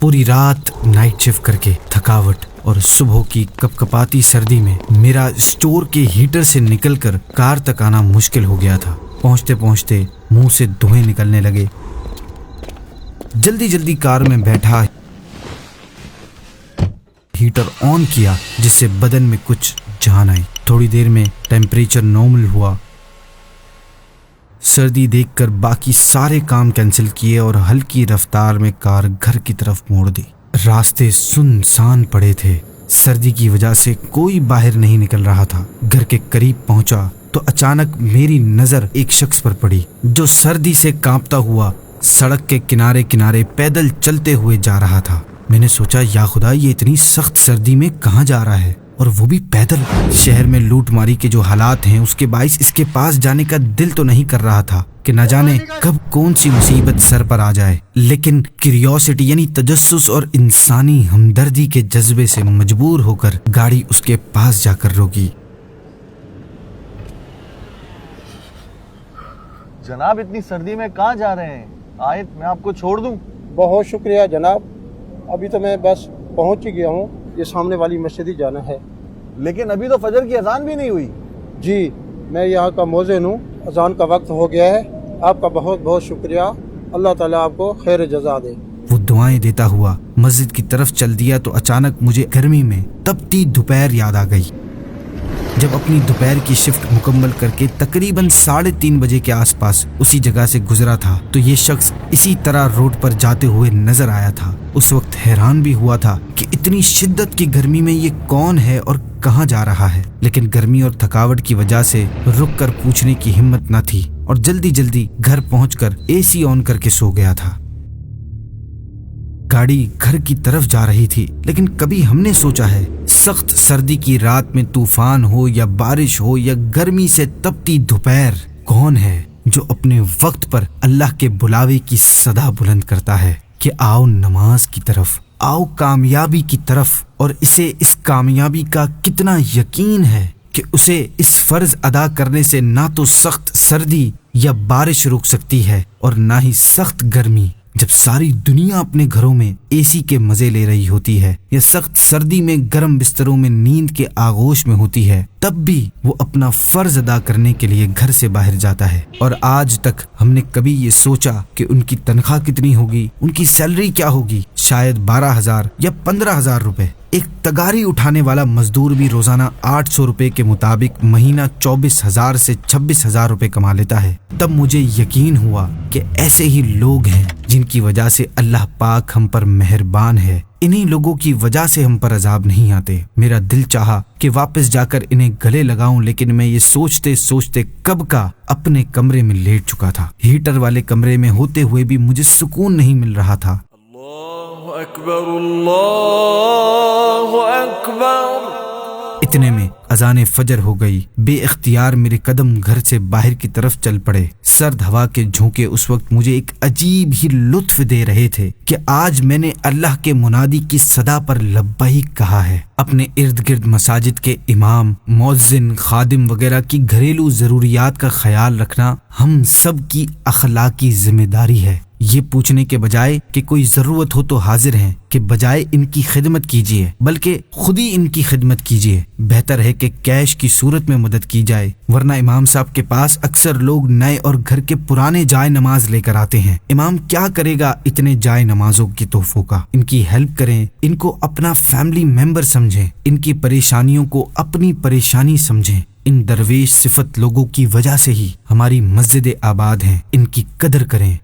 पूरी रात night shift करके थकावट और सुबह की कपकपाती सर्दी में मेरा स्टोर के हीटर से निकलकर कार तक आना मुश्किल हो गया था। पहुंचते पहुंचते मुंह से धुएं निकलने लगे। जल्दी जल्दी कार में बैठा, हीटर ऑन किया जिससे बदन में कुछ जान आई। थोड़ी देर में टेम्परेचर नॉर्मल हुआ। सर्दी देखकर बाकी सारे काम कैंसिल किए और हल्की रफ्तार में कार घर की तरफ मोड़ दी। रास्ते सुनसान पड़े थे। सर्दी की वजह से कोई बाहर नहीं निकल रहा था। घर के करीब पहुंचा तो अचानक मेरी नजर एक शख्स पर पड़ी जो सर्दी से कांपता हुआ सड़क के किनारे किनारे पैदल चलते हुए जा रहा था। मैंने सोचा, या खुदा, ये इतनी सख्त सर्दी में कहाँ जा रहा है, और वो भी पैदल। शहर में लूटमारी के जो हालात हैं उसके बाइस इसके पास जाने का दिल तो नहीं कर रहा था कि न जाने कब कौन सी मुसीबत सर पर आ जाए। लेकिन क्यूरियोसिटी यानी तजस्सुस और इंसानी हमदर्दी के जज्बे से मजबूर होकर गाड़ी उसके पास जाकर रोकी। जनाब, इतनी सर्दी में कहाँ जा रहे हैं? आए मैं आपको छोड़ दूं? बहुत शुक्रिया जनाब, अभी तो मैं बस पहुंच ही गया हूँ। ये सामने वाली मस्जिद ही जाना है। लेकिन अभी तो फजर की अजान भी नहीं हुई। जी, मैं यहाँ का मोज़िन हूँ, अजान का वक्त हो गया है। आपका बहुत बहुत शुक्रिया, अल्लाह ताला आपको खैर जज़ा दे। वो दुआएं देता हुआ मस्जिद की तरफ चल दिया तो अचानक मुझे गर्मी में तपती दोपहर याद आ गई। जब अपनी दोपहर की शिफ्ट मुकम्मल करके तकरीबन 3:30 बजे के आसपास उसी जगह से गुजरा था तो ये शख्स इसी तरह रोड पर जाते हुए नजर आया था। उस वक्त हैरान भी हुआ था कि इतनी शिद्दत की गर्मी में ये कौन है और कहाँ जा रहा है, लेकिन गर्मी और थकावट की वजह से रुक कर पूछने की हिम्मत न थी और जल्दी जल्दी घर पहुंचकर एसी ऑन करके सो गया था। गाड़ी घर की तरफ जा रही थी, लेकिन कभी हमने सोचा है सख्त सर्दी की रात में तूफान हो या बारिश हो या गर्मी से तपती दोपहर, कौन है जो अपने वक्त पर अल्लाह के बुलावे की सदा बुलंद करता है कि आओ नमाज की तरफ, आओ कामयाबी की तरफ, और इसे इस कामयाबी का कितना यकीन है कि उसे इस फर्ज अदा करने से ना तो सख्त सर्दी या बारिश रोक सकती है और ना ही सख्त गर्मी। जब सारी दुनिया अपने घरों में एसी के मजे ले रही होती है या सख्त सर्दी में गर्म बिस्तरों में नींद के आगोश में होती है, तब भी वो अपना फर्ज अदा करने के लिए घर से बाहर जाता है। और आज तक हमने कभी ये सोचा कि उनकी तनख्वाह कितनी होगी, उनकी सैलरी क्या होगी? शायद 12,000 या 15,000 रुपए। एक तगारी उठाने वाला मजदूर भी रोजाना 800 रुपए के मुताबिक महीना 24,000 से 26,000 रुपए कमा लेता है। तब मुझे यकीन हुआ कि ऐसे ही लोग हैं जिनकी वजह से अल्लाह पाक हम पर मेहरबान है। इन्हीं लोगों की वजह से हम पर अजाब नहीं आते। मेरा दिल चाहा कि वापस जाकर इन्हें गले लगाऊं, लेकिन मैं ये सोचते सोचते कब का अपने कमरे में लेट चुका था। हीटर वाले कमरे में होते हुए भी मुझे सुकून नहीं मिल रहा था। अल्लाहु अकबर, अल्लाहु अकबर। इतने में अजान फजर हो गई। बेइख्तियार मेरे कदम घर से बाहर की तरफ चल पड़े। सर्द हवा के झोंके उस वक्त मुझे एक अजीब ही लुत्फ दे रहे थे कि आज मैंने अल्लाह के मुनादी की सदा पर लब्बैक कहा है। अपने इर्द गिर्द मसाजिद के इमाम, मुअज्जिन, खादिम वगैरह की घरेलू जरूरियात का ख्याल रखना हम सब की अखलाकी जिम्मेदारी है। ये पूछने के बजाय कि कोई जरूरत हो तो हाजिर हैं, कि बजाय इनकी खिदमत कीजिए बल्कि खुद ही इनकी खिदमत कीजिए। बेहतर है कि कैश की सूरत में मदद की जाए, वरना इमाम साहब के पास अक्सर लोग नए और घर के पुराने जाए नमाज लेकर आते हैं। इमाम क्या करेगा इतने जाए नमाजों की तोहफों का? इनकी हेल्प करें, इनको अपना फैमिली मेंबर समझें, इनकी परेशानियों को अपनी परेशानी समझें। इन दरवेश सिफत लोगों की वजह से ही हमारी मस्जिद आबाद हैं, इनकी कदर करें।